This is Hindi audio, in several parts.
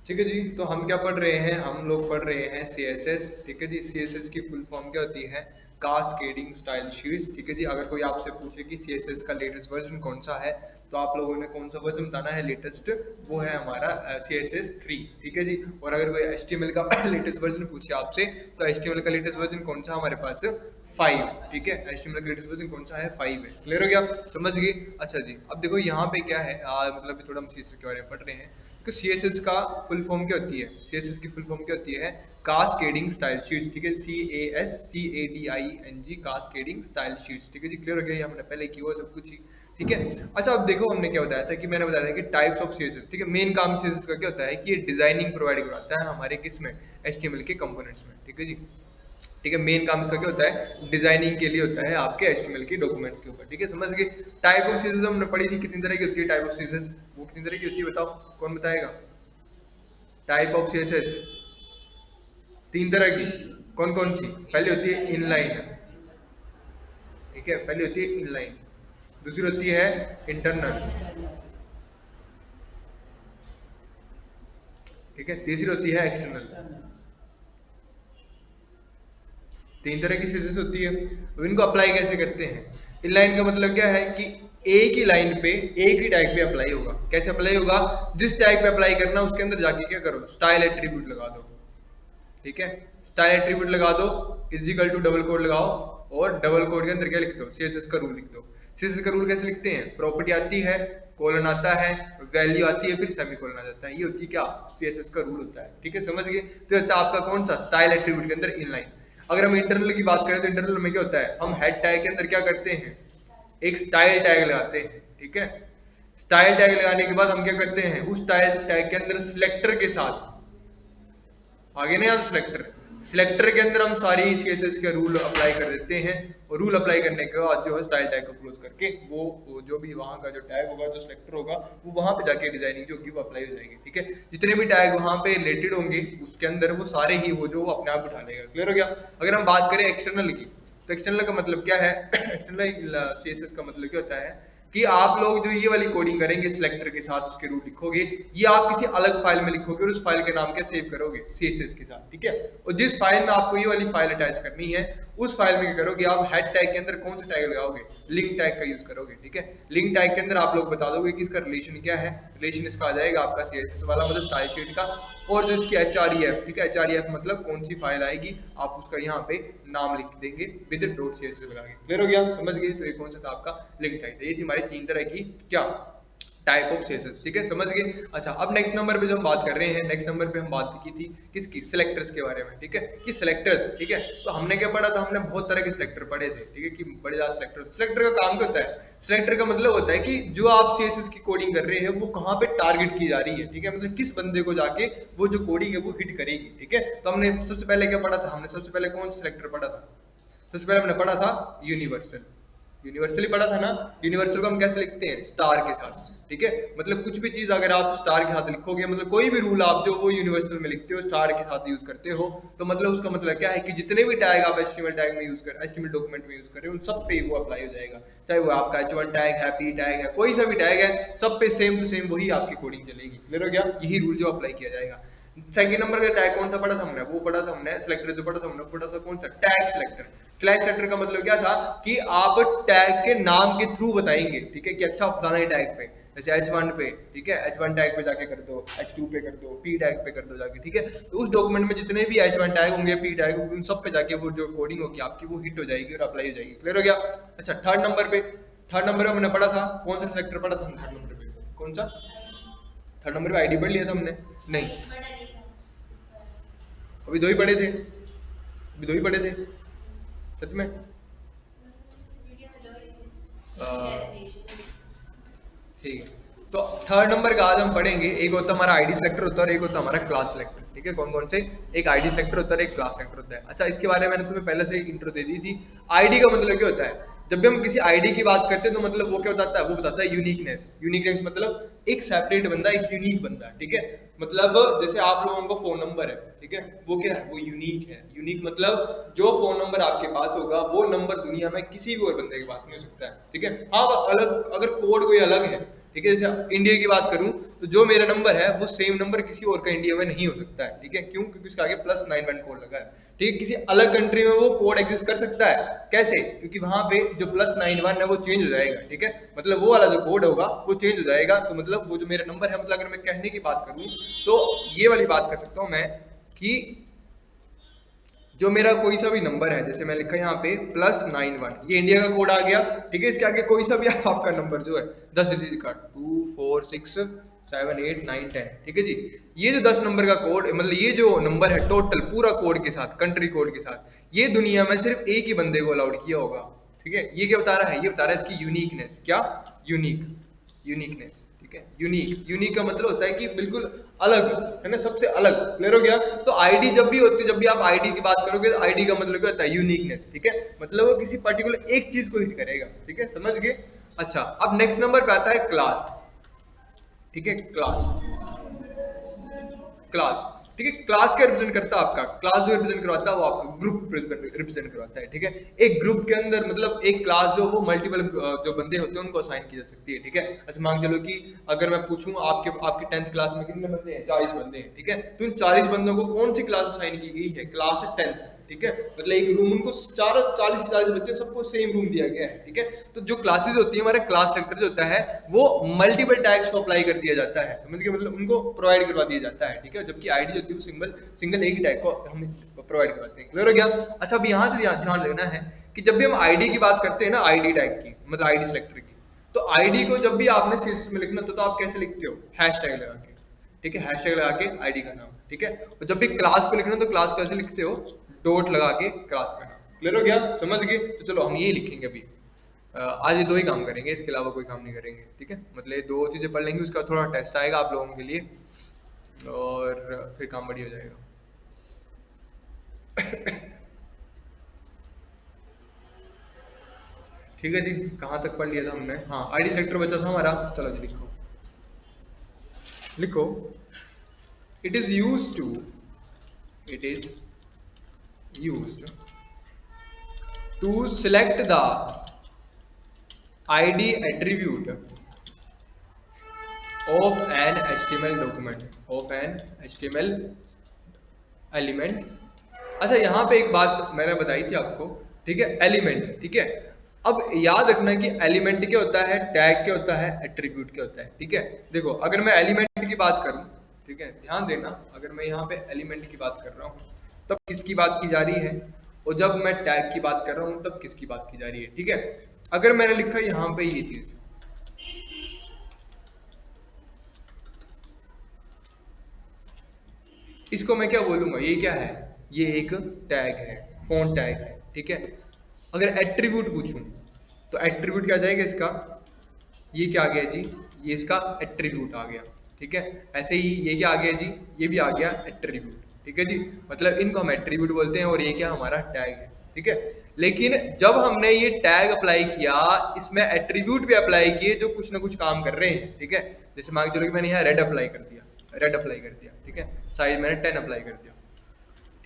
ठीक है जी। तो हम क्या पढ़ रहे हैं, हम लोग पढ़ रहे हैं CSS। ठीक है जी। CSS की फुल फॉर्म क्या होती है, कास्केडिंग स्टाइल शीट्स। ठीक है जी। अगर कोई आपसे पूछे कि CSS का लेटेस्ट वर्जन कौन सा है, तो आप लोगों ने कौन सा वर्जन बताना है लेटेस्ट, वो है हमारा CSS 3। ठीक है जी। और अगर कोई HTML का लेटेस्ट वर्जन पूछे आपसे, तो HTML का लेटेस्ट वर्जन कौन सा हमारे पास 5। ठीक है, HTML का लेटेस्ट वर्जन कौन सा है, 5 है। क्लियर हो गया, समझ गए। अच्छा जी, अब देखो यहाँ पे क्या है, मतलब थोड़ा हम CSS के बारे में पढ़ रहे हैं। तो CSS का फुल फॉर्म क्या होती है, CSS की फुल फॉर्म क्या होती है, कास्केडिंग स्टाइल शीट्स। ठीक है, CASCADING, कास्केडिंग स्टाइल शीट्स। ठीक है जी। क्लियर हो गया, ये हमने पहले किया हुआ सब कुछ ही। ठीक है। अच्छा, अब देखो हमने क्या बताया था, कि मैंने बताया था कि टाइप्स ऑफ CSS। ठीक है, मेन काम CSS का क्या होता है, कि ये डिजाइनिंग प्रोवाइड करवाता है हमारे किसमें, HTML के कंपोनेंट्स में। ठीक है जी। ठीक है, मेन काम इसका क्या होता है, डिजाइनिंग के लिए होता है आपके HTML के डॉक्यूमेंट्स के ऊपर। ठीक है, समझ गए। टाइप ऑफ CSS हमने पढ़ी थी, कितनी तरह की होती है टाइप ऑफ CSS, वो कितनी तरह की होती है, बताओ कौन बताएगा। टाइप ऑफ CSS 3 तरह की। कौन कौन सी, पहली होती है इनलाइन। ठीक है, पहली होती है इनलाइन, दूसरी होती है इंटरनल। ठीक है, तीसरी होती है एक्सटर्नल। 3 तरह की सीरीज होती है। अब इनको अप्लाई कैसे करते हैं, इनलाइन का मतलब क्या है, कि एक ही लाइन पे एक ही टैग पे अप्लाई होगा। कैसे अप्लाई होगा, जिस टैग पे अप्लाई करना उसके अंदर जाके क्या करो, स्टाइल एट्रीब्यूट लगा दो। ठीक है, स्टाइल एट्रीब्यूट लगा दो, इजिकल टू डबल कोड लगाओ, और डबल कोड के अंदर क्या लिख दो, CSS का रूल लिख दो। CSS का रूल कैसे लिखते हैं, प्रॉपर्टी आती है, कोलन आता है, वैल्यू आती है, फिर सेमीकोलन आ जाता है। ये होती है क्या, CSS का रूल होता है। ठीक है, समझ गए। तो होता है आपका कौन सा, स्टाइल एट्रीब्यूट के अंदर इनलाइन। अगर हम इंटरनल की बात करें, तो इंटरनल में क्या होता है, हम हेड टैग के अंदर क्या करते हैं, एक स्टाइल टैग लगाते हैं। ठीक है, स्टाइल टैग लगाने के बाद हम क्या करते हैं, उस स्टाइल टैग के अंदर सिलेक्टर के साथ, आगे नहीं आता सिलेक्टर, सिलेक्टर के अंदर हम सारी CSS के रूल अप्लाई कर देते हैं। और रूल अप्लाई करने के बाद जो है स्टाइल टैग को क्लोज करके वो जो भी वहां का जो टैग होगा, जो सिलेक्टर होगा, वो वहां पे जाके डिजाइनिंग जो होगी वो अप्लाई हो जाएगी। ठीक है, जितने भी टैग वहां पे रिलेटेड होंगे उसके अंदर वो सारे ही वो जो अपने आप उठा लेगा। क्लियर हो गया। अगर हम बात करें एक्सटर्नल की, तो एक्सटर्नल का मतलब क्या है, एक्सटर्नल CSS का मतलब क्या होता है, कि आप लोग जो ये वाली कोडिंग करेंगे सिलेक्टर के साथ, उसके रूट लिखोगे, ये आप किसी अलग फाइल में लिखोगे, और उस फाइल के नाम क्या सेव करोगे, CSS के साथ। ठीक है, और जिस फाइल में आपको ये वाली फाइल अटैच करनी है, उस फाइल में क्या करोगे, आप हेड टैग के अंदर कौन सा टैग लगाओगे, लिंक टैग का यूज करोगे। ठीक है, लिंक टैग के अंदर आप लोग बता दोगे कि इसका रिलेशन क्या है, रिलेशन इसका आ जाएगा आपका CSS वाला, मतलब स्टाइल शीट का, और जो इसकी HREF। ठीक है, HREF मतलब कौन सी फाइल आएगी, आप उसका यहाँ पे नाम लिख देंगे विद .css लगा के। क्लियर हो गया, समझ गए। तो ये कौन सा था आपका, लिंक टैग। ये थी हमारी 3 तरह की क्या, टाइप ऑफ CSS। ठीक है, समझ गए। अच्छा, अब नेक्स्ट नंबर पे जो हम बात कर रहे हैं, नेक्स्ट नंबर पे हम बात की थी किसकी, सिलेक्टर्स के बारे में। ठीक है, कि सिलेक्टर्स, ठीक है, तो हमने क्या पढ़ा था, हमने बहुत तरह के सिलेक्टर पढ़े थे। ठीक है, कि बड़े ज्यादा सिलेक्टर, सिलेक्टर का काम क्या होता है, सिलेक्टर का मतलब होता है कि जो आप CSS की कोडिंग कर रहे हैं वो कहाँ पे टारगेट की जा रही है। ठीक है, मतलब किस बंदे को जाके वो जो कोडिंग है वो हिट करेगी। ठीक है, तो हमने सबसे पहले क्या पढ़ा था, हमने सबसे पहले कौन सा सिलेक्टर पढ़ा था, सबसे पहले हमने पढ़ा था यूनिवर्सल। यूनिवर्सल ही पढ़ा था ना। यूनिवर्सल को हम कैसे लिखते हैं, स्टार के साथ। ठीक है, मतलब कुछ भी चीज अगर आप स्टार के साथ लिखोगे, मतलब कोई भी रूल आप जो वो यूनिवर्सल में लिखते हो स्टार के साथ यूज करते हो, तो मतलब उसका मतलब क्या है, कि जितने भी टैग आप HTML टैग में यूज कर, HTML डॉक्यूमेंट में यूज कर रहे हो, उन सब पे वो अप्लाई हो जाएगा। चाहे वो आपका H1 टैग है, P टैग है, कोई सा भी टैग है, सब पे सेम टू सेम वही आपकी कोडिंग चलेगी। क्लियर हो गया, यही रूल जो अप्लाई किया जाएगा। सेकंड नंबर का टैग कौन सा पढ़ा था हमने, वो पढ़ा था हमने सिलेक्टर, जो पढ़ा था हमने पढ़ा था कौन सा, टैग सिलेक्टर। टैग सिलेक्टर का मतलब क्या था, कि आप टैग के नाम के थ्रू बताएंगे। ठीक है, कि अच्छा फलाना टैग पे, जैसे H1 पे, ठीक है, H1 टैग पे जाके कर दो, H2 पे कर दो, P टैग पे कर दो जाके। ठीक है, तो उस डॉक्यूमेंट में जितने भी H1 टैग होंगे, P टैग होंगे, उन सब पे जाके वो जो कोडिंग होगी आपकी वो हिट हो जाएगी और अप्लाई हो जाएगी। क्लियर हो गया। अच्छा, थर्ड नंबर पे, थर्ड नंबर में हमने पढ़ा था कौन सा सिलेक्टर पढ़ा था हमने, थर्ड नंबर पे कौन सा, थर्ड नंबर पे ID पढ़ लिया था हमने, नहीं अभी दो ही पढ़े थे, अभी दो ही पढ़े थे सच में। ठीक है, तो थर्ड नंबर का आज हम पढ़ेंगे, एक होता है हमारा आईडी सेक्टर होता है, और एक होता है हमारा क्लास सेक्टर। ठीक है, कौन कौन से, एक आईडी सेक्टर होता है, एक क्लास सेक्टर होता है। अच्छा, इसके बारे में मैंने तुम्हें पहले से इंट्रो दे दी थी। आईडी का मतलब क्या होता है, जब भी हम किसी आईडी की बात करते हैं तो मतलब वो क्या बताता है, वो बताता है यूनिकनेस। यूनिकनेस मतलब एक सेपरेट बंदा, एक यूनिक बंदा। ठीक है, मतलब जैसे आप लोगों का फोन नंबर है, ठीक है, वो क्या है, वो यूनिक है। यूनिक मतलब जो फोन नंबर आपके पास होगा वो नंबर दुनिया में किसी भी और बंदे के पास नहीं हो सकता है। ठीक है, हाँ अलग, अगर कोड कोई अलग है, ठीक है। जैसे इंडिया की बात करूं तो जो मेरा नंबर है वो सेम नंबर किसी और का इंडिया में नहीं हो सकता है, ठीक है। क्यों? क्योंकि उसके आगे +91 कोड लगा है, ठीक है। किसी अलग कंट्री में वो कोड एग्जिस्ट कर सकता है, कैसे? क्योंकि वहां पे जो +91 है वो चेंज हो जाएगा, ठीक है। मतलब वो वाला जो कोड होगा वो चेंज हो जाएगा। तो मतलब वो जो मेरा नंबर है, मतलब अगर मैं कहने की बात करूं तो ये वाली बात कर सकता हूं मैं कि जो मेरा कोई सा भी नंबर है, जैसे मैं लिखा यहाँ पे +91, ये इंडिया का कोड आ गया, ठीक है। इसके आगे कोई सा भी आपका नंबर जो है 10 डिजिट का 2 4 6 7 8 9 10, ठीक है जी। ये जो 10 नंबर का कोड, मतलब ये जो नंबर है टोटल पूरा कोड के साथ, कंट्री कोड के साथ, ये दुनिया में सिर्फ एक ही बंदे को अलाउड किया होगा, ठीक है। ये क्या बता रहा है? ये बता रहा है इसकी यूनिकनेस। क्या? यूनिकनेस, ठीक है। यूनिक का मतलब होता है कि बिल्कुल अलग, है ना, सबसे अलग। क्लियर हो गया? तो आईडी जब भी होती है, जब भी आप आईडी की बात करोगे तो आईडी का मतलब क्या होता है? यूनिकनेस, ठीक है। मतलब वो किसी पर्टिकुलर एक चीज को हिट करेगा, ठीक है, समझ गए। अच्छा, अब नेक्स्ट नंबर पे आता है क्लास, ठीक है। क्लास, ठीक है। क्लास क्या रिप्रेजेंट करता है? आपका क्लास जो रिप्रेजेंट करवाता है वो आपका ग्रुप रिप्रेजेंट करवाता है, ठीक है। एक ग्रुप के अंदर, मतलब एक क्लास जो वो मल्टीपल जो बंदे होते हैं उनको असाइन की जा सकती है, ठीक है। अच्छा, मान चलो कि अगर मैं पूछूं आपकी 10th क्लास में कितने बंदे हैं? 40 बंदे हैं, ठीक है। तो इन 40 बंदों को कौन सी क्लास असाइन की गई है? क्लास 10th, ठीक है। मतलब एक रूम, उनको 40 बच्चे, सबको सेम रूम दिया गया है, ठीक है। तो जो क्लासेस होती है, हमारा क्लास सेक्टर जो होता है वो मल्टीपल टैग्स को अप्लाई कर दिया जाता है, समझ गए। मतलब उनको प्रोवाइड करवा दिया जाता है, ठीक है। जबकि आईडी जो होती है वो सिंगल एक ही टैग को हम प्रोवाइड करवाते हैं। क्लियर हो गया? अच्छा, अब यहाँ से ध्यान लेना है कि जब भी हम आईडी की बात करते हैं ना, आईडी टैग की, मतलब आईडी सेलेक्टर की, तो आईडी को जब भी आपने सीएसएस में लिखना तो आप कैसे लिखते हो? हैशटैग लगा के, ठीक है। हैशटैग लगा के आईडी का नाम, ठीक है। और जब भी क्लास को लिखना तो क्लास को ऐसे लिखते हो, डॉट लगा के क्लास का नाम। क्लियर हो गया? समझ गए? तो चलो हम ये लिखेंगे अभी। आज ये दो ही काम करेंगे, इसके अलावा कोई काम नहीं करेंगे, ठीक है। मतलब ये दो चीजें पढ़ लेंगे, उसका थोड़ा टेस्ट आएगा आप लोगों के लिए और फिर काम बढ़िया हो जाएगा। ठीक है जी, कहाँ तक पढ़ लिया था हमने? हाँ, आईडी सेक्टर बचा था हमारा। चलो जी लिखो, लिखो। It is used to select the id attribute of an HTML document, of an HTML element। अच्छा, यहाँ पे एक बात मैंने बताई थी आपको, ठीक है, एलिमेंट, ठीक है। अब याद रखना कि एलिमेंट क्या होता है, टैग क्या होता है, एट्रीब्यूट क्या होता है, ठीक है। देखो, अगर मैं एलिमेंट की बात करूं, ठीक है, ध्यान देना, अगर मैं यहाँ पे एलिमेंट की बात कर रहा हूँ तब किसकी बात की जा रही है, और जब मैं टैग की बात कर रहा हूँ तब किसकी बात की जा रही है, ठीक है। अगर मैंने लिखा यहाँ पे ये चीज, इसको मैं क्या बोलूंगा? ये क्या है? ये एक टैग है, फॉन्ट टैग है, ठीक है। अगर एट्रीब्यूट पूछूं तो एट्रीब्यूट क्या आ जाएगा इसका? ये क्या आ गया जी? ये इसका एट्रीब्यूट आ गया, ठीक है। ऐसे ही ये क्या आ गया जी? ये भी आ गया एट्रीब्यूट, ठीक है जी। मतलब इनको हम एट्रीब्यूट बोलते हैं और ये क्या हमारा टैग है, ठीक है। लेकिन जब हमने ये टैग अप्लाई किया, इसमें एट्रीब्यूट भी अप्लाई किए जो कुछ ना कुछ काम कर रहे हैं, ठीक है। जैसे मान के चलो कि मैंने यहाँ रेड अप्लाई कर दिया, ठीक है। साइज मैंने 10 अप्लाई कर दिया,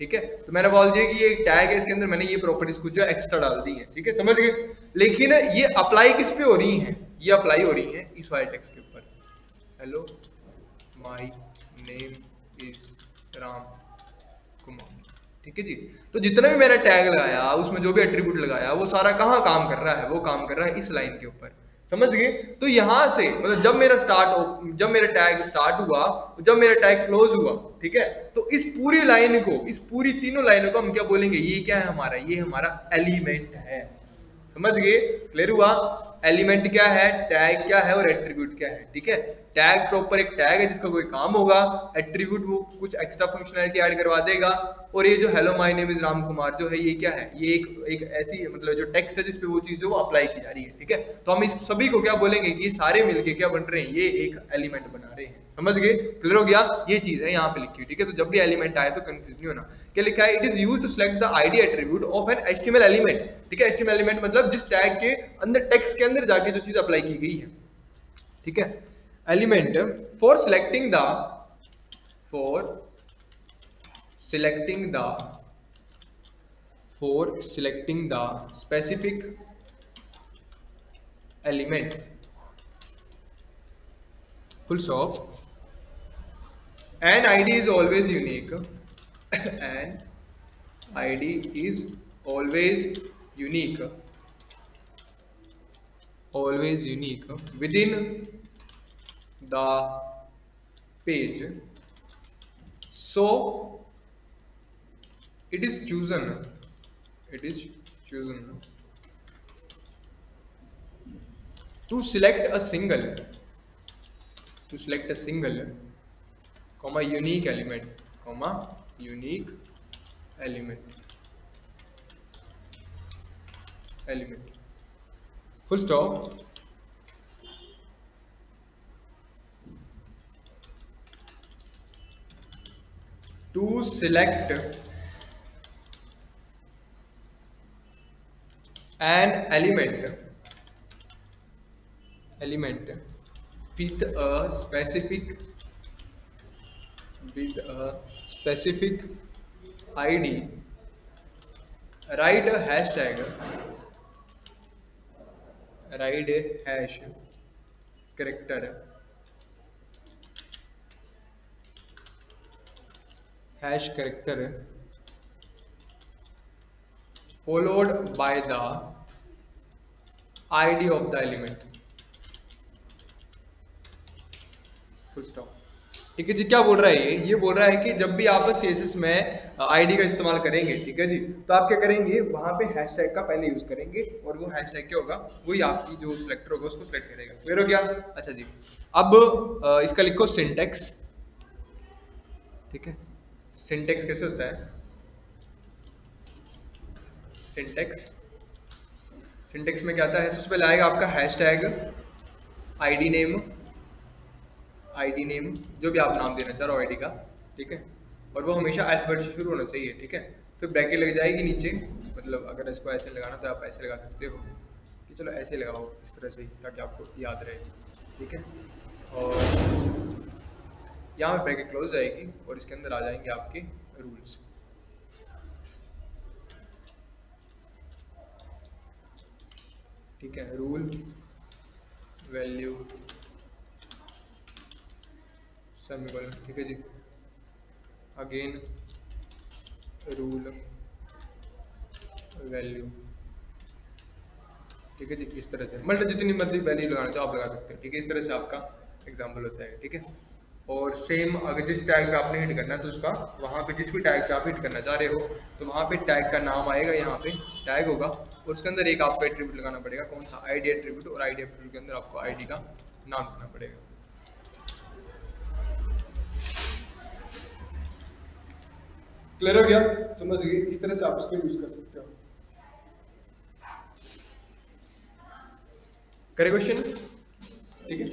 ठीक है। तो मैंने बोल दिया कि ये एक टैग है, इसके अंदर मैंने ये प्रॉपर्टीज कुछ जो एक्स्ट्रा डाल दी है, ठीक है, समझ गए। लेकिन ये अप्लाई किस पे हो रही है? ये अप्लाई हो रही है इस वाले टेक्स्ट के ऊपर, hello my name is Ram Kumar, ठीक है जी। तो जितना भी मैंने टैग लगाया, उसमें जो भी एट्रीब्यूट लगाया, वो सारा कहाँ काम कर रहा है? वो काम कर रहा है इस लाइन के ऊपर, समझ गए। तो यहां से मतलब जब मेरा टैग स्टार्ट हुआ, जब मेरा टैग क्लोज हुआ, ठीक है, तो इस पूरी लाइन को, इस पूरी तीनों लाइनों को हम क्या बोलेंगे? ये क्या है हमारा? ये हमारा एलिमेंट है, समझ गए? क्लियर हुआ? एलिमेंट क्या है, टैग क्या है और एट्रीब्यूट क्या है, ठीक है। टैग प्रॉपर एक टैग है जिसका कोई काम होगा, एट्रीब्यूट वो कुछ एक्स्ट्रा फंक्शनैलिटी ऐड करवा देगा, और ये जो hello my name is Ram Kumar जो है, ये क्या है? ये एक ऐसी मतलब जो टेक्स्ट है जिसपे वो चीज जो वो अप्लाई की जा रही है, ठीक है। तो हम इस सभी को क्या बोलेंगे कि ये सारे मिलके क्या बन रहे हैं? ये एक एलिमेंट बना रहे हैं, समझ गए? क्लियर हो गया? ये चीज है यहाँ पे लिखी हुई, ठीक है। तो जब भी एलिमेंट आए तो कंफ्यूज नहीं होना। क्या लिखा है? It is used to select the ID attribute of an HTML element, ठीक है। एचटीएमएल एलिमेंट मतलब जिस टैग के अंदर, टेक्स्ट के अंदर जाके जो चीज अप्लाई की गई है, ठीक है। Element for selecting the specific element full stop. An ID is always unique. An ID is always unique. Always unique within the page. So it is chosen. It is chosen to select a single. To select a single, comma unique element, comma unique element. Element. Full stop. To select an element with a specific ID, write a hashtag, write a hash character followed by the ID of the element. Full stop. ठीक है जी, क्या बोल रहा है ये बोल रहा है कि जब भी आप सीएसएस में आईडी का इस्तेमाल करेंगे, ठीक है जी, तो आप क्या करेंगे, वहां पे हैशटैग का पहले यूज करेंगे और वो हैशटैग क्या होगा, वही आपकी जो सिलेक्टर होगा उसको सिलेक्ट करेगा। क्लियर हो गया? अच्छा जी, अब इसका लिखो सिंटेक्स। ठीक है, सिंटेक्स कैसे होता है? सिंटेक्स में क्या आता है, सबसे पहले आएगा आपका हैशटैग, आईडी नेम, जो भी आप नाम देना चाह रहे हो आईडी का, ठीक है, और वो हमेशा अल्फाबेट से शुरू होना चाहिए। ठीक है, फिर ब्रैकेट लग जाएगी नीचे, मतलब अगर इसको ऐसे लगाना तो आप ऐसे लगा सकते हो कि चलो ऐसे लगाओ इस तरह से, ताकि आपको याद रहे। ठीक है, और यहाँ पे ब्रैकेट क्लोज जाएगी और इसके अंदर आ जाएंगे आपके रूल्स। ठीक है, रूल वैल्यू सेमीकोलन। ठीक है जी, अगेन रूल वैल्यू। ठीक है जी, इस तरह से मतलब जितनी मर्जी वैल्यू लगाना चाहो आप लगा सकते हो। ठीक है, इस तरह से आपका एग्जाम्पल होता है। ठीक है, और सेम अगर जिस टैग पे आपने हिट करना है तो उसका वहां पे जिस भी टैग से आप हिट करना चाह रहे हो तो वहां पे टैग का नाम आएगा, यहाँ पे टैग होगा और उसके अंदर एक आपको एट्रीब्यूट लगाना पड़ेगा। कौन सा? आईडी एट्रीब्यूट, और आईडी एट्रीब्यूट के अंदर आपको आईडी का नाम देना पड़ेगा। क्लियर हो गया? समझ गए? इस तरह से आप इसको यूज कर सकते हो। करे क्वेश्चन? ठीक है,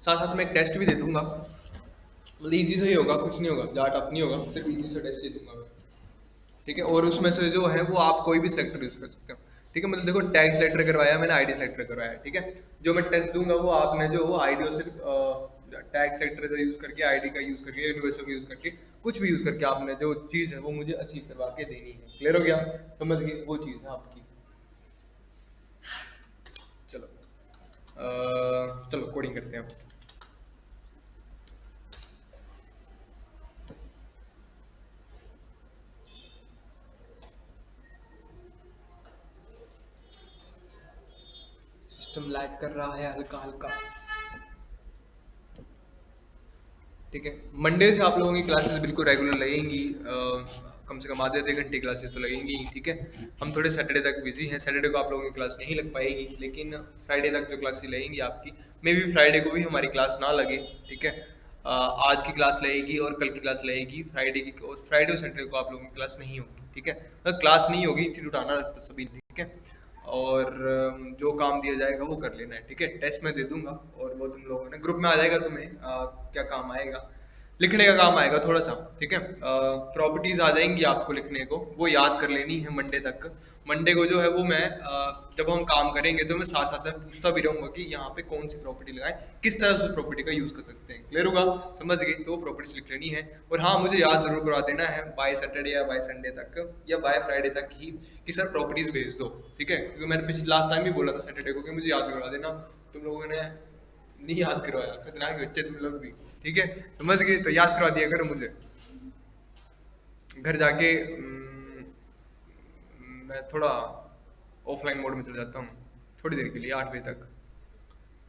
साथ साथ में एक टेस्ट भी दे दूंगा, मतलब इजी से ही होगा, कुछ नहीं होगा, ज़्यादा टफ नहीं होगा, सिर्फ इजी से टेस्ट दे दूंगा मैं। ठीक है, और उसमें से जो है वो आप कोई भी सेलेक्टर यूज कर सकते हो। ठीक है, मतलब देखो टैग सेलेक्टर करवाया मैंने, आईडी सेलेक्टर करवाया। ठीक है, जो मैं टेस्ट दूंगा वो आपने जो आईडी और सिर्फ टैग सेलेक्टर का यूज करके, आईडी का यूज करके, यूनिवर्सल का यूज करके, कुछ भी यूज करके आपने जो चीज है वो मुझे अचीव करवा के देनी है। क्लियर हो गया? समझ गए? वो चीज है आपकी। चलो चलो कोडिंग करते हैं अब। सिस्टम लैग कर रहा है हल्का हल्का। ठीक है, मंडे से आप लोगों की क्लासेस बिल्कुल रेगुलर लगेंगी, कम से कम आधे घंटे क्लासेस तो लगेंगी। ठीक है, हम थोड़े सैटरडे तक बिजी हैं, सैटरडे को आप लोगों की क्लास नहीं लग पाएगी, लेकिन फ्राइडे तक जो क्लासेस लगेंगी आपकी, मे भी फ्राइडे को भी हमारी क्लास ना लगे। ठीक है, आज की क्लास लगेगी और कल की क्लास लगेगी फ्राइडे की, और फ्राइडे और सैटरडे को आप लोगों की क्लास नहीं होगी। ठीक है, मतलब क्लास नहीं होगी, इंस्टीट्यूट आना सभी। ठीक है, और जो काम दिया जाएगा वो कर लेना है। ठीक है, टेस्ट मैं दे दूंगा और वो तुम लोगों ने ग्रुप में आ जाएगा, तुम्हें क्या काम आएगा लिखने का काम आएगा थोड़ा सा, ठीक है। प्रॉपर्टीज आ जाएंगी आपको लिखने को, वो याद कर लेनी है मंडे तक। मंडे को जो है वो मैं जब हम काम करेंगे तो मैं साथ साथ में पूछता भी रहूंगा कि यहाँ पे कौन सी प्रॉपर्टी लगाए, किस तरह से उस प्रॉपर्टी का यूज कर सकते हैं। क्लियर होगा, समझ गए? तो वो प्रॉपर्टीज लिख लेनी है। और हाँ, मुझे याद जरूर करवा देना है बाय सैटरडे या बाय संडे तक या बाय फ्राइडे तक ही कि सर प्रॉपर्टीज भेज दो, ठीक है। क्योंकि मैंने पिछले लास्ट टाइम भी बोला था सैटरडे को कि मुझे याद करवा देना, तुम लोगों ने नहीं याद करवाया, खतरनाक बच्चे तुम लोग भी, ठीक है, समझ गए? तो याद करवा दिया करो मुझे। घर जाके मैं थोड़ा ऑफलाइन मोड में चल जाता हूँ थोड़ी देर के लिए, 8 बजे तक,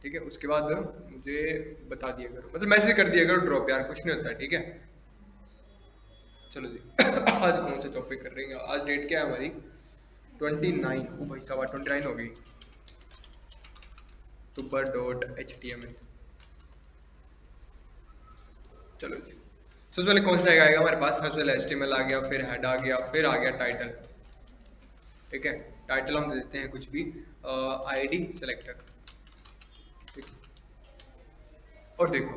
ठीक है। उसके बाद मुझे बता दिया करो, मतलब मैसेज कर दिया करो ड्रॉप, यार कुछ नहीं होता है, ठीक है। चलो जी आज कौन से टॉपिक कर रहे हैं? आज डेट क्या है हमारी? 29। ओ भाई साहब 29 हो गई। tuber.html। चलो जी, सबसे पहले कौन सा टैग आएगा हमारे पास? सबसे पहले HTML आ गया, फिर हेड आ गया, फिर आ गया टाइटल, ठीक है। टाइटल हम दे देते हैं कुछ भी, ID सेलेक्टर, ठीक है। और देखो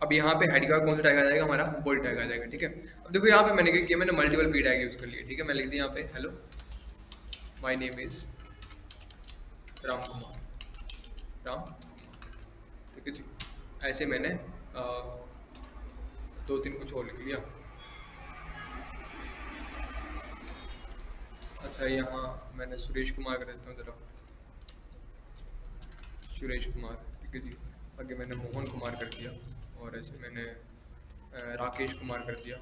अब यहाँ पे हेड का कौन सा टैग आ जाएगा हमारा? बोल्ड टैग आ जाएगा, ठीक है। अब देखो यहाँ पे मैंने क्या किया, मैंने मल्टीपल पी टैग यूज कर लिया, ठीक है। मैं लिख दिया यहाँ पे hello my name is Ram Kumar, Ram, ठीक है जी। ऐसे मैंने 2-3 कुछ और लिख लिया। अच्छा यहाँ मैंने सुरेश कुमार कर देता हूँ जरा, सुरेश कुमार, ठीक है जी। आगे मैंने मोहन कुमार कर दिया, और ऐसे मैंने राकेश कुमार कर दिया,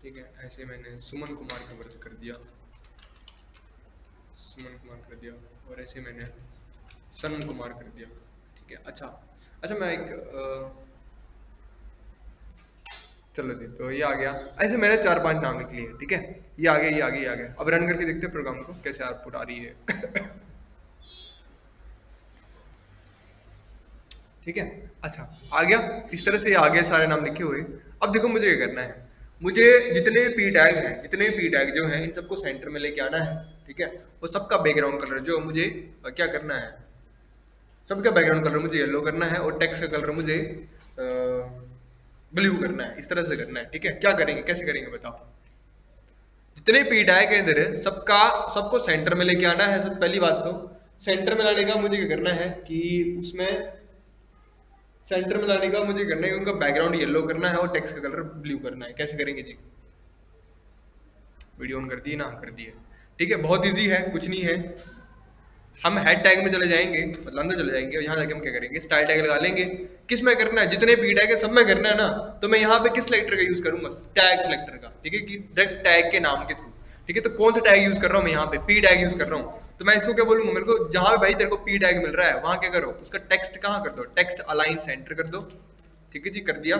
ठीक है। ऐसे मैंने सुमन कुमार कर दिया, सुमन कुमार कर दिया, और ऐसे मैंने सनम कुमार कर दिया, ठीक है। अच्छा मैं एक चलो जी, तो ये आ गया। ऐसे मैंने 4-5 नाम लिख लिए, ठीक है। ये आ गया, ये आ गया, ये आ गया। अब रन करके देखते हैं प्रोग्राम को कैसे आउटपुट आ रही है ठीक है। अच्छा आ गया, इस तरह से आ गया सारे नाम लिखे हुए। अब देखो मुझे क्या करना है, मुझे जितने भी पी टैग हैं, जितने भी पी टैग जो हैं, इन सबको सेंटर में लेके आना है, ठीक है। और सबका बैकग्राउंड कलर जो मुझे क्या करना है, सबका बैकग्राउंड कलर मुझे येलो करना है, और टेक्स्ट का कलर मुझे ब्लू करना है, इस तरह से करना है, ठीक है। क्या करेंगे, कैसे करेंगे बताओ? जितने पी टैग है इधर सबको सेंटर में लेके आना है। सब पहली बात तो सेंटर में लाने का मुझे क्या करना है कि उसमें सेंटर में लाने का मुझे करना है, उनका बैकग्राउंड येलो करना है और टेक्स्ट का कलर ब्लू करना है। कैसे करेंगे जी? वीडियो ऑन कर दिए ना? कर दिए, ठीक है। बहुत इजी है, कुछ नहीं है। हम हेड टैग में चले जाएंगे, मतलब अंदर चले जाएंगे, और यहाँ जाके हम क्या करेंगे, स्टाइल टैग लगा लेंगे। किस में करना है? जितने पी टैग है सब में करना है ना, तो मैं यहाँ पे किस सिलेक्टर का यूज करूंगा? टैग सिलेक्टर का, ठीक है, कि डायरेक्ट टैग के नाम के थ्रू, ठीक है। तो कौन सा टैग यूज कर रहा हूँ मैं यहाँ पे? पी टैग यूज कर रहा हूँ। तो मैं इसको क्या बोलूंगा, मेरे को जहां पे भाई तेरे को पी टैग मिल रहा है वहां क्या करो, उसका टेक्स्ट कहाँ कर दो, टेक्स्ट अलाइन सेंटर कर दो, ठीक है जी, कर दिया।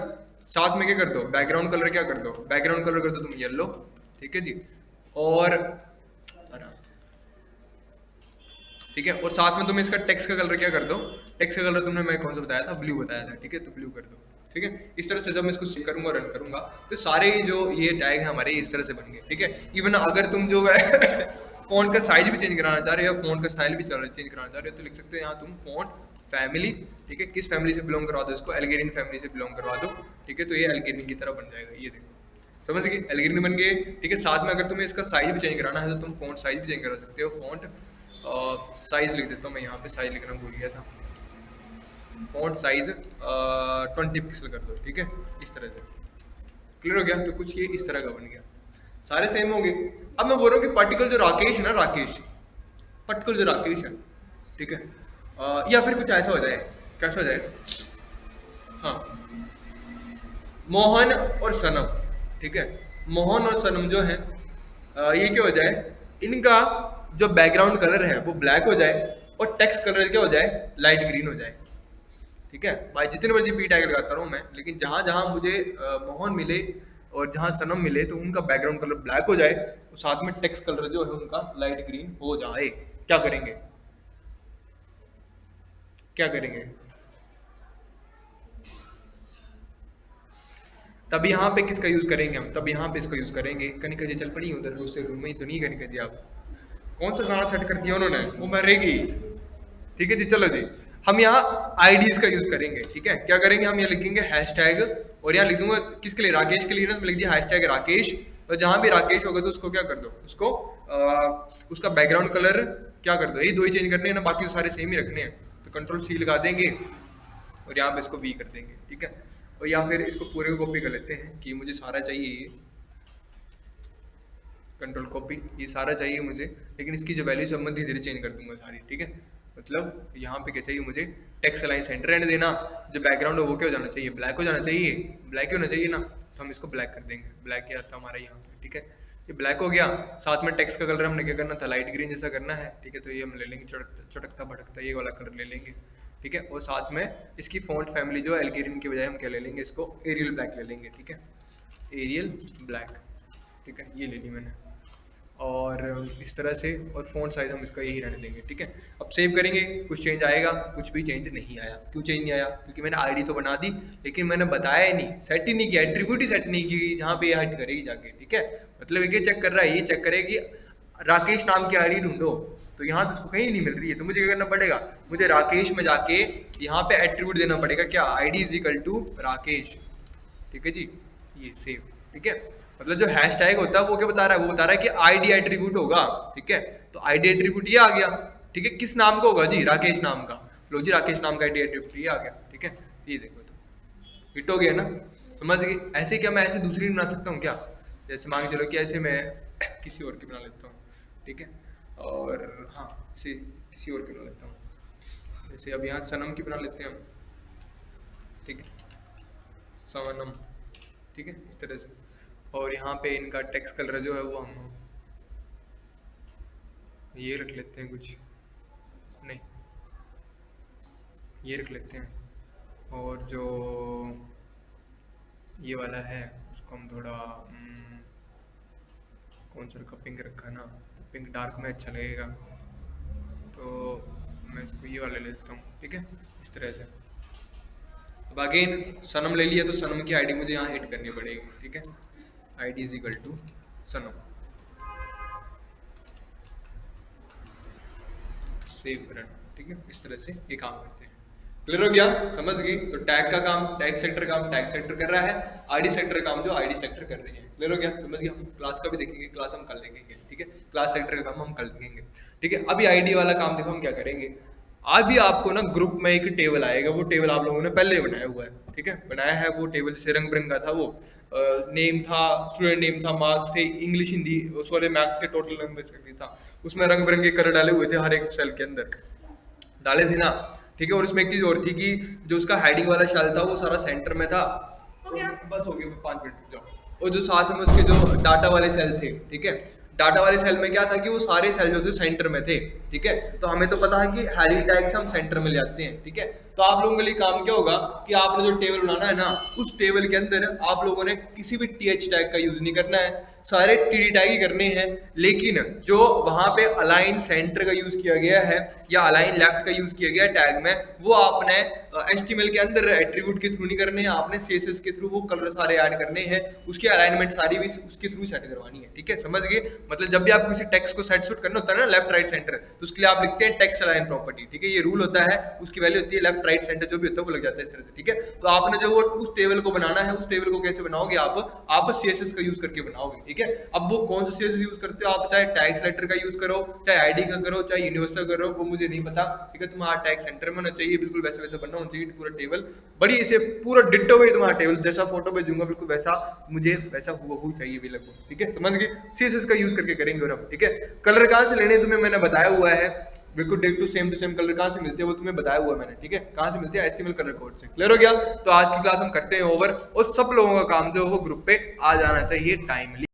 साथ में क्या कर दो, बैकग्राउंड कलर क्या कर दो, बैकग्राउंड कलर कर दो तुम येलो, ठीक है जी। और ठीक है, और साथ में तुम इसका टेक्स्ट का कलर क्या कर दो, टेक्स्ट का कलर तुमने मैं कौन सा बताया था? ब्लू बताया था, ठीक है। तो ब्लू कर दो, ठीक है। इस तरह से जब मैं इसको सेव करूंगा, रन करूंगा, तो सारे जो ये टैग है हमारे इस तरह से बन गए, ठीक है। इवन अगर तुम जो है फॉन्ट का साइज भी चेंज कराना चाह रहे हो, फॉन्ट का स्टाइल भी चेंज कराना चाह रहे हो, तो लिख सकते हो यहाँ तुम फॉन्ट फैमिली, ठीक है। किस फैमिली से बिलोंग करवा दो इसको? एल्गेरियन फैमिली से बिलोंग करवा दो, ठीक है। तो ये एल्गेरियन की तरह बन जाएगा, ये देखो, समझ गए? एल्गेरियन बन गए, ठीक है। साथ में अगर तुम्हें इसका साइज भी चेंज कराना है तो तुम फॉन्ट साइज भी चेंज करा सकते हो। फॉन्ट साइज लिख देता हूँ मैं यहाँ पे, साइज लिखना भूल गया था। फॉन्ट साइज 20 पिक्सल कर दो, ठीक है, इस तरह से। क्लियर हो गया? तो कुछ ये इस तरह का बन गया, सारे सेम हो गए। अब मैं बोल रहा हूँ कि पर्टिकुलर जो राकेश है ना, राकेश, पर्टिकुलर जो राकेश है, ठीक है, या फिर कुछ ऐसा हो जाए, कैसा हो जाए, हाँ, मोहन और सनम, ठीक है। मोहन और सनम जो है ये क्या हो जाए, इनका जो बैकग्राउंड कलर है वो ब्लैक हो जाए, और टेक्स्ट कलर क्या हो जाए, लाइट ग्रीन हो जाए, ठीक है। भाई जितने मर्जी पी टैग लगाता रहूं मैं, लेकिन जहां जहां मुझे मोहन मिले और जहां सनम मिले तो उनका बैकग्राउंड कलर ब्लैक हो जाए, और साथ में टेक्स्ट कलर जो है उनका लाइट ग्रीन हो जाए। क्या करेंगे, क्या करेंगे? तब यहाँ पे किसका यूज करेंगे हम? तब यहाँ पे इसका यूज करेंगे। कनिका जी चल पड़ी उधर दूसरे रूम में ही, तो नहीं कनिका जी आप? कौन सा गाना सेट कर दिया उन्होंने, वो मरेगी, ठीक है जी। चलो जी, हम यहाँ आईडीज का यूज करेंगे, ठीक है। क्या करेंगे, हम यहाँ लिखेंगे हैशटैग, और यहाँ लिख दूंगा किसके लिए, राकेश के लिए ना, तो लिख दिया हैशटैग राकेश। तो जहां भी राकेश होगा तो उसको क्या कर दो, उसको उसका बैकग्राउंड कलर क्या कर दो, यही दो ही चेंज करने हैं ना, बाकी तो सारे सेम ही रखने हैं। तो कंट्रोल सी लगा देंगे और यहाँ पे इसको वी कर देंगे, ठीक है। और या फिर इसको पूरे को कॉपी कर लेते हैं कि मुझे सारा चाहिए ये, कंट्रोल कॉपी, ये सारा चाहिए मुझे, लेकिन इसकी जो वैल्यू सब मैं धीरे धीरे चेंज कर दूंगा सारी, ठीक है। मतलब यहाँ पे क्या चाहिए मुझे, टेक्स्ट अलाइन सेंटर रहने देना, जो बैकग्राउंड है वो क्या हो जाना चाहिए, ब्लैक हो जाना चाहिए, ब्लैक होना चाहिए ना, तो हम इसको ब्लैक कर देंगे, ब्लैक क्या था हमारा यहाँ पे, ठीक है। ये ब्लैक हो गया, साथ में टेक्स्ट का कलर हमने क्या करना था, लाइट ग्रीन जैसा करना है, ठीक है। तो ये हम ले लेंगे चटकता भटकता ये वाला कलर ले लेंगे, ठीक है। और साथ में इसकी फॉन्ट फैमिली जो है एल्ग्रीन की बजाय हम क्या ले लेंगे, इसको एरियल ब्लैक ले लेंगे, ठीक है, एरियल ब्लैक, ठीक है, ये ले ली मैंने। और इस तरह से, और फ़ॉन्ट साइज हम इसका यही रहने देंगे, ठीक है। अब सेव करेंगे, कुछ चेंज आएगा, कुछ भी चेंज नहीं आया। क्यों चेंज नहीं आया, क्योंकि मैंने आईडी तो बना दी, लेकिन मैंने बताया ही नहीं, सेट ही नहीं किया, एट्रीब्यूट ही सेट नहीं की, जहाँ पे ये हट करेगी जाके, ठीक है। मतलब ये चेक कर रहा है, ये चेक करेगी राकेश नाम की आईडी ढूंढो, तो यहाँ तो उसको कहीं नहीं मिल रही है, तो मुझे क्या करना पड़ेगा, मुझे राकेश में जाके यहाँ पे एट्रीब्यूट देना पड़ेगा, क्या, ID is equal to Rakesh, ठीक है जी, ये सेव, ठीक है। मतलब जो हैशटैग होता है वो क्या बता रहा है, वो बता रहा है कि आईडी एट्रीब्यूट होगा, ठीक है। तो आईडी एट्रीब्यूट ये आ गया, ठीक है, किस नाम का होगा जी, राकेश नाम का, लो जी राकेश नाम का आईडी एट्रीब्यूट ये आ गया, ठीक है। ये देखो तो हिट हो गया ना, समझ गए। ऐसे क्या मैं ऐसे दूसरी बना सकता हूँ क्या, जैसे मान के चलो कि ऐसे मैं किसी और की बना लेता हूँ, ठीक है। और हाँ, इसे किसी और की बना लेता हूँ, जैसे अब यहाँ सनम की बना लेते हैं हम, ठीक है, सनम, ठीक है, इस तरह से। और यहाँ पे इनका टेक्स्ट कलर जो है वो हम ये रख लेते हैं, कुछ नहीं ये रख लेते हैं, और जो ये वाला है उसको हम थोड़ा कौन सा रखा, पिंक रखा ना, पिंक डार्क में अच्छा लगेगा, तो मैं इसको ये वाला ले लेता हूँ, ठीक है, इस तरह से। अब अगेन सनम ले लिया, तो सनम की आईडी मुझे यहाँ हिट करनी पड़ेगी, ठीक है, ID is equal to Sanam, save run, ठीक है। इस तरह से ये काम करते हैं। क्लियर हो गया, समझ गई। तो टैग का काम टैग सेंटर काम टैग सेंटर कर रहा है, आईडी सेंटर काम जो आईडी सेंटर कर रही है। क्लियर हो गया, समझ गया। क्लास का भी देखेंगे, क्लास हम कल देखेंगे, ठीक है, क्लास सेंटर का काम हम कल देखेंगे, ठीक है। अभी आईडी वाला काम देखो हम क्या करेंगे। अभी आपको ना ग्रुप में एक टेबल आएगा, वो टेबल आप लोगों ने पहले बनाया हुआ है, ठीक है, बनाया है वो टेबल, जैसे रंग बिरंगा था, वो नेम था, स्टूडेंट नेम था, मार्क्स थे, इंग्लिश हिंदी सॉरी मैथ्स के टोटल नंबर था, उसमें रंग बिरंगे कलर डाले हुए थे, हर एक सेल के अंदर डाले थे ना, ठीक है। और उसमें एक चीज और थी कि जो उसका हेडिंग वाला शेल था वो सारा सेंटर में था, बस हो गया 5 मिनट जाओ। और जो साथ में उसके जो डाटा वाले सेल थे, ठीक है, डाटा वाले सेल में क्या था कि वो सारे सेल जो थे सेंटर में थे, ठीक है। तो हमें तो पता है कि हेडिंग टैग्स हम सेंटर में ले आते हैं, ठीक है। तो आप लोगों के लिए काम क्या होगा कि आपने जो टेबल बनाना है ना, उस टेबल के अंदर आप लोगों ने किसी भी टीएच टैग का यूज नहीं करना है, सारे टीडी टैग ही करने हैं। लेकिन जो वहां पे अलाइन सेंटर का यूज किया गया है या अलाइन लेफ्ट का यूज किया गया है टैग में, वो आपने एचटीएमएल के अंदर एट्रीब्यूट के थ्रू नहीं करने हैं, आपने सीएसएस के थ्रू वो कलर सारे ऐड करने हैं, उसकी अलाइनमेंट सारी भी उसके थ्रू सेट करवानी है, ठीक है, समझ गए। मतलब जब भी आप किसी टेक्स्ट को सेट शूट करना होता है ना लेफ्ट राइट सेंटर, तो उसके लिए आप लिखते हैं टेक्स्ट अलाइन प्रॉपर्टी, ठीक है। ये रूल होता है, उसकी वैल्यू होती है लेफ्ट राइट सेंटर, जो भी होता है वो लग जाता है इस तरह से, ठीक है। तो आपने जो वो उस टेबल को बनाना है, उस टेबल को कैसे बनाओगे आप सीएसएस का यूज करके बनाओगे, ठीक है। अब वो कौन सा सीएसएस यूज करते हो आप, चाहे टैग सेलेक्टर का यूज करो, चाहे आईडी का करो, चाहे यूनिवर्सल करो, वो मुझे नहीं पता, ठीक है। तुम्हारा टैग सेंटर में होना चाहिए, बिल्कुल वैसे वैसे बनना होना चाहिए पूरा टेबल, बड़ी इसे पूरा डिट्टो वही तुम्हारा टेबल जैसा फोटो भेजूंगा बिल्कुल वैसा मुझे वैसा हुआ चाहिए भी लगभग, ठीक है, समझ गए। सीएसएस का यूज करके करेंगे और हम, ठीक है। कलर कहां से लेने तुम्हें मैंने बताया हुआ है, बिल्कुल डायरेक्ट टू सेम कलर कहां से मिलते हैं वो तुम्हें बताया हुआ है मैंने, ठीक है, कहां से मिलते हैं, एचटीएमएल कलर कोड से। क्लियर हो गया। तो आज की क्लास हम करते हैं ओवर, और सब लोगों का काम जो है वो ग्रुप पे आ जाना चाहिए टाइमली।